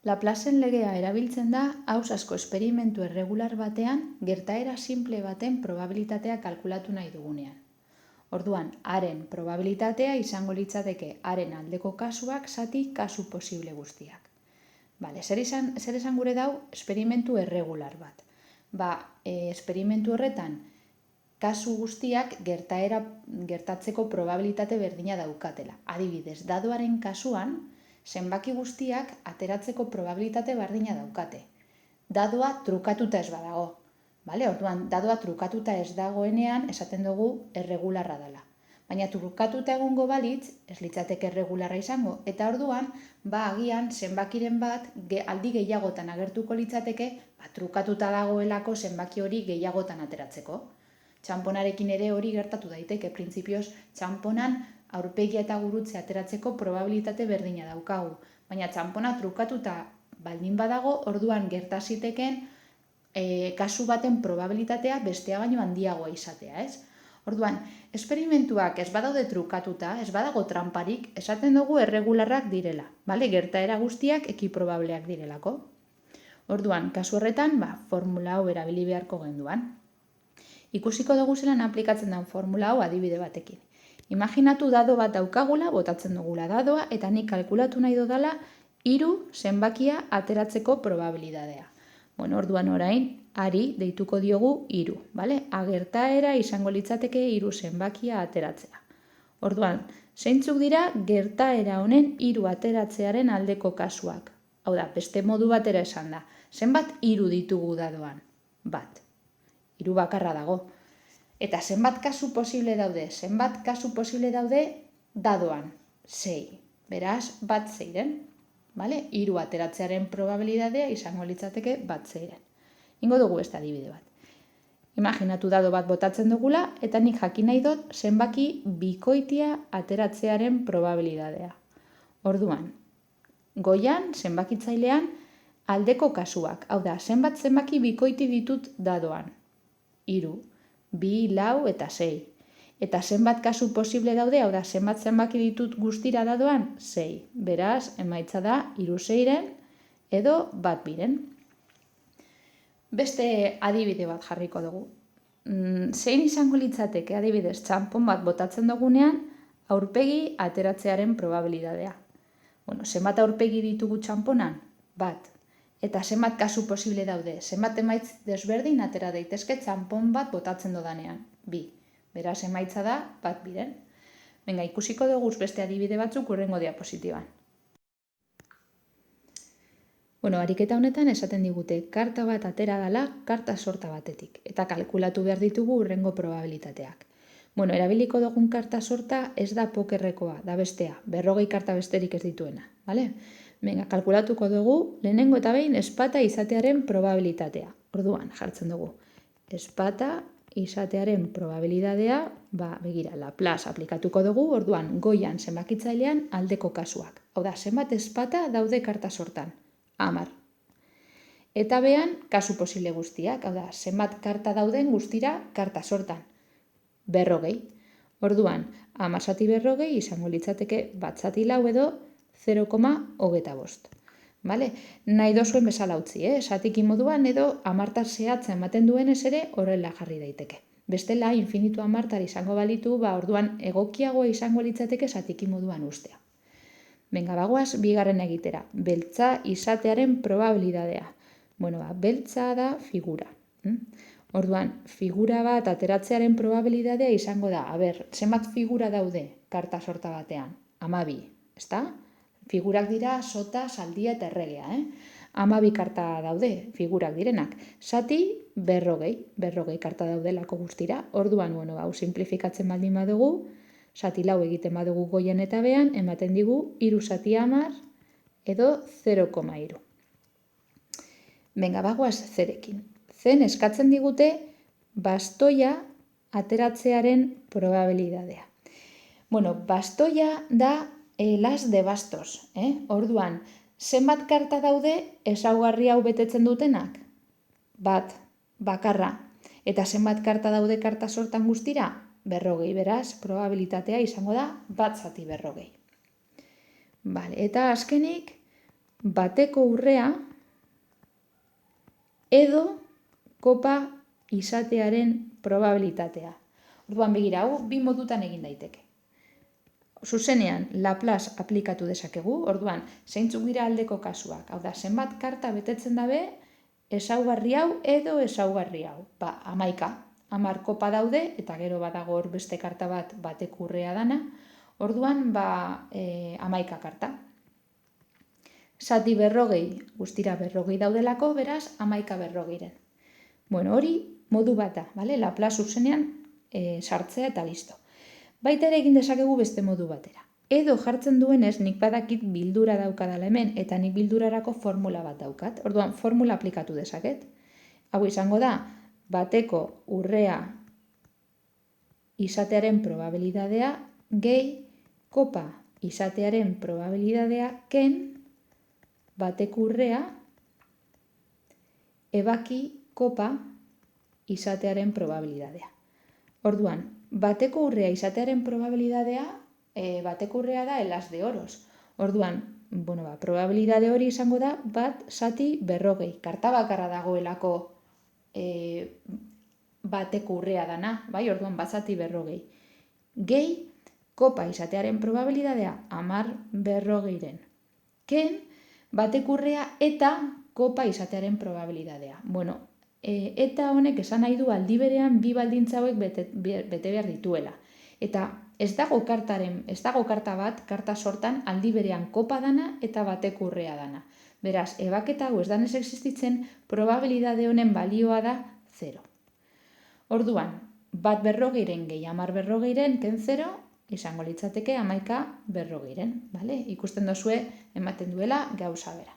Laplacen legea erabiltzen da ausazko esperimentu erregular batean gertaera simple baten probabilitatea kalkulatu nahi dugunean. Orduan, haren probabilitatea izango litzateke haren aldeko kasuak zati kasu posible guztiak. Zer esan gure dau esperimentu erregular bat? Esperimentu horretan kasu guztiak gertatzeko probabilitate berdina daukatela. Adibidez, dadoaren kasuan, zenbaki guztiak ateratzeko probabilitate berdina daukate. Dadoa trukatuta ez badago. Orduan, dadoa trukatuta ez dagoenean esaten dugu erregularra dela. Baina trukatuta egongo balitz, ez litzateke erregularra izango, eta orduan, agian zenbakiren bat aldi gehiagotan agertuko litzateke, trukatuta dagoelako zenbaki hori gehiagotan ateratzeko. Txanponarekin ere hori gertatu daiteke, printzipioz txanponan aurpegia eta gurutze ateratzeko probabilitate berdina daukagu. Baina txanpona trukatuta baldin badago, orduan gertaziteken kasu baten probabilitatea bestea baino handiagoa izatea, ez? Orduan, esperimentuak ez badaude trukatuta, ez badago tramparik, esaten dugu erregularrak direla, gertaera guztiak ekiprobableak direlako. Orduan, kasu horretan, formula hau erabili beharko genduan. Ikusiko dugu zelan aplikatzen den formula hau adibide batekin. Imaginatu dado bat daukagula, botatzen dugula dadoa, eta nik kalkulatu nahi dudala 3 zenbakia ateratzeko probabilidadea. Orduan orain, ari deituko diogu 3, Gertaera izango litzateke 3 zenbakia ateratzea. Orduan, zeintzuk dira gertaera honen 3 ateratzearen aldeko kasuak. Hau da, beste modu batera esan da. Zenbat 3 ditugu dadoan? 3 bakarra dago. Eta zenbat kasu posible daude? Zenbat kasu posible daude dadoan? 6. Beraz, 6. 3 ateratzearen probabilidadea izango litzateke 6. Ingo dugu beste adibide bat. Imaginatu dado bat botatzen dugula, eta nik jakin nahi dut zenbaki bikoitia ateratzearen probabilidadea. Orduan, goian, zenbakitzailean, aldeko kasuak. Hau da, zenbaki bikoiti ditut dadoan? 3, 2, 4 eta 6. Eta zenbat kasu posible daude, hau da, zenbaki ditut guztira dadoan? 6. Beraz, emaitza da 3 6-ren edo 1 2-ren. Beste adibide bat jarriko dugu. Zein izango litzateke adibidez txanpon bat botatzen dugunean aurpegi ateratzearen probabilidadea? Zenbat aurpegi ditugu txanponan? 1. Eta zenbat kasu posible daude? Zenbat emaitz desberdin atera daitezke txanpon bat botatzen dodanean? 2. Beraz, emaitza da 1 2-ren. Ikusiko dugu beste adibide batzuk hurrengo diapositiban. Ariketa honetan esaten digute karta bat atera dela karta sorta batetik eta kalkulatu behar ditugu hurrengo probabilitateak. Erabiliko dugun karta sorta ez da pokerrekoa, da bestea, 40 karta besterik ez dituena. Kalkulatuko dugu lehenengo eta behin ezpata izatearen probabilitatea. Orduan, jartzen dugu. Ezpata izatearen probabilidadea, Laplace aplikatuko dugu, orduan, goian zenbakitzailean aldeko kasuak. Hau da, zenbat ezpata daude karta sortan? 10. Eta behan, kasu posible guztiak, hau da, zenbat karta dauden guztira karta sortan? 40. Orduan, 10 zati 40 izango litzateke 1 zati 4 edo 0,25. Nahi dozuen bezala utzi, zatiki moduan edo amartar zehatza ematen duenez ere horrela jarri daiteke. Bestela, infinitu amartar izango balitu, orduan egokiagoa izango litzateke zatiki moduan ustea. Bagoaz, bigarren egitera. Beltza izatearen probabilidadea. Beltza da figura. Orduan, figura bat ateratzearen probabilidadea izango da, zenbat figura daude karta sorta batean? 12, ezta? Figurak dira sota, zaldia eta erregea, 12 karta daude, figurak direnak. Zati 40 karta daudelako guztira. Orduan, simplifikatzen baldin badugu, zati 4 egiten badugu goian eta behan, ematen digu 3 zati 10 edo 0,3. Bagoaz zerekin. Zen eskatzen digute bastoia ateratzearen probabilidadea. Bastoia da las de bastos. Orduan, zenbat karta daude ezaugarri hau betetzen dutenak? 1, bakarra. Eta zenbat karta daude karta sortan guztira? 40, beraz, probabilitatea izango da 1 zati 40. Eta azkenik, bateko urrea edo kopa izatearen probabilitatea. Orduan begira, hau bi modutan egin daiteke. Zuzenean, Laplace aplikatu dezakegu, orduan, zeintzuk dira aldeko kasuak. Hau da, zenbat karta betetzen dabe, ezaugarri hau edo ezaugarri hau. 11 kopa daude, eta gero badago hor beste karta bat bateko urrea dana, orduan, 11 karta. Zati 40, guztira 40 daudelako, beraz, 11 berrogeiren. Bueno, hori modu bat da, Laplace zuzenean sartzea eta listo. Baita ere egin dezakegu beste modu batera. Edo jartzen duenez, nik badakit bildura daukadala hemen, eta nik bildurarako formula bat daukat. Orduan, formula aplikatu dezaket. Hau izango da, bateko urrea izatearen probabilidadea gehi kopa izatearen probabilidadea ken bateko urrea ebaki kopa izatearen probabilidadea. Orduan, bateko urrea izatearen probabilidadea, bateko urrea da elas de oros. Orduan, probabilidade hori izango da bat zati 40. Karta bakarra dagoelako bateko urrea dana, orduan bat zati 40. Gehi, kopa izatearen probabilidadea 10 berrogeiren. Ken, bateko urrea eta kopa izatearen probabilidadea. Eta honek esan nahi du aldi berean bi baldintza hauek bete behar dituela. Eta ez dago karta bat, karta sortan aldi berean kopa dana eta bateko urrea dana. Beraz, ebaketa hau ez danez existitzen, probabilidade honen balioa da 0. Orduan, bat berrogeiren gehi 10 berrogeiren ken 0, izango litzateke 11 berrogeiren. Ikusten dozue ematen duela gauza bera.